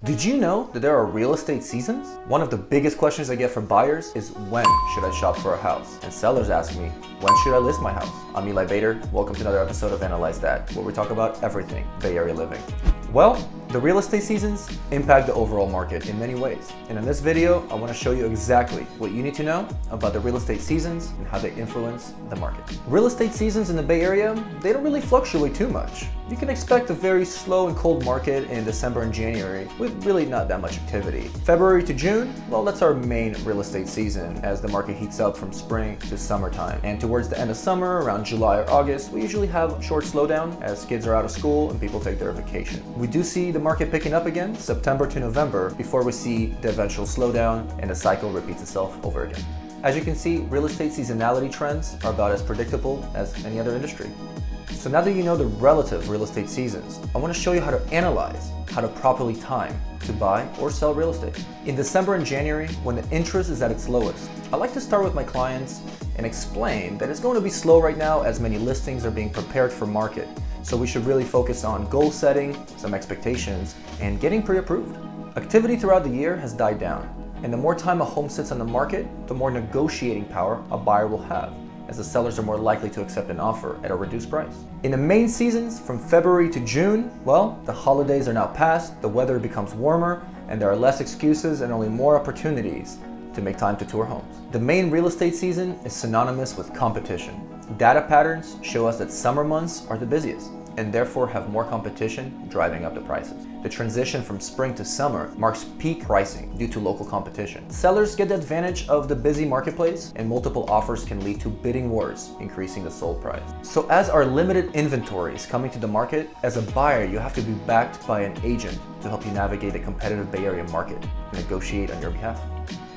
Did you know that there are real estate seasons? One of the biggest questions I get from buyers is when should I shop for a house? And sellers ask me, when should I list my house? I'm Eli Beyder. Welcome to another episode of Analyze That, where we talk about everything Bay Area living. Well, the real estate seasons impact the overall market in many ways. And in this video, I want to show you exactly what you need to know about the real estate seasons and how they influence the market. Real estate seasons in the Bay Area, they don't really fluctuate too much. You can expect a very slow and cold market in December and January with really not that much activity. February to June, well, that's our main real estate season as the market heats up from spring to summertime. And towards the end of summer, around July or August, we usually have a short slowdown as kids are out of school and people take their vacation. We do see the market picking up again September to November before we see the eventual slowdown and the cycle repeats itself over again. As you can see, real estate seasonality trends are about as predictable as any other industry. So now that you know the relative real estate seasons, I want to show you how to analyze how to properly time to buy or sell real estate. In December and January, when the interest is at its lowest, I like to start with my clients and explain that it's going to be slow right now as many listings are being prepared for market. So we should really focus on goal setting, some expectations, and getting pre-approved. Activity throughout the year has died down, and the more time a home sits on the market, the more negotiating power a buyer will have, as the sellers are more likely to accept an offer at a reduced price. In the main seasons, from February to June, well, the holidays are now past, the weather becomes warmer, and there are less excuses and only more opportunities to make time to tour homes. The main real estate season is synonymous with competition. Data patterns show us that summer months are the busiest and therefore have more competition driving up the prices. The transition from spring to summer marks peak pricing due to local competition. Sellers get the advantage of the busy marketplace and multiple offers can lead to bidding wars, increasing the sold price. So as our limited inventory is coming to the market, as a buyer, you have to be backed by an agent to help you navigate the competitive Bay Area market and negotiate on your behalf.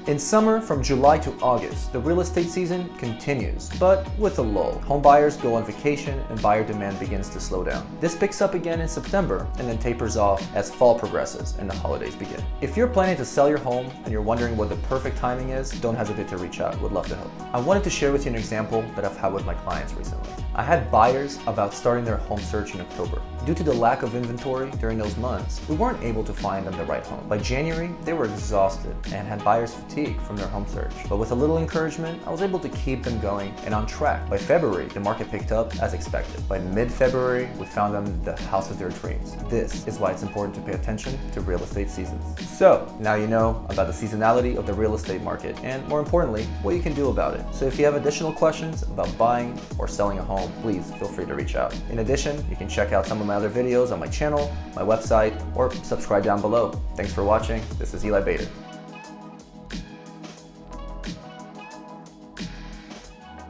In summer, from July to August, the real estate season continues, but with a lull. Home buyers go on vacation and buyer demand begins to slow down. This picks up again in September and then tapers off as fall progresses and the holidays begin. If you're planning to sell your home and you're wondering what the perfect timing is, don't hesitate to reach out. Would love to help. I wanted to share with you an example that I've had with my clients recently. I had buyers about starting their home search in October. Due to the lack of inventory during those months, we weren't able to find them the right home. By January, they were exhausted and had buyer's fatigue from their home search. But with a little encouragement, I was able to keep them going and on track. By February, the market picked up as expected. By mid-February, we found them the house of their dreams. This is why it's important to pay attention to real estate seasons. So now you know about the seasonality of the real estate market and, more importantly, what you can do about it. So if you have additional questions about buying or selling a home, please feel free to reach out. In addition, you can check out some of my other videos on my channel, my website, or subscribe down below. Thanks for watching. This is Eli Beyder.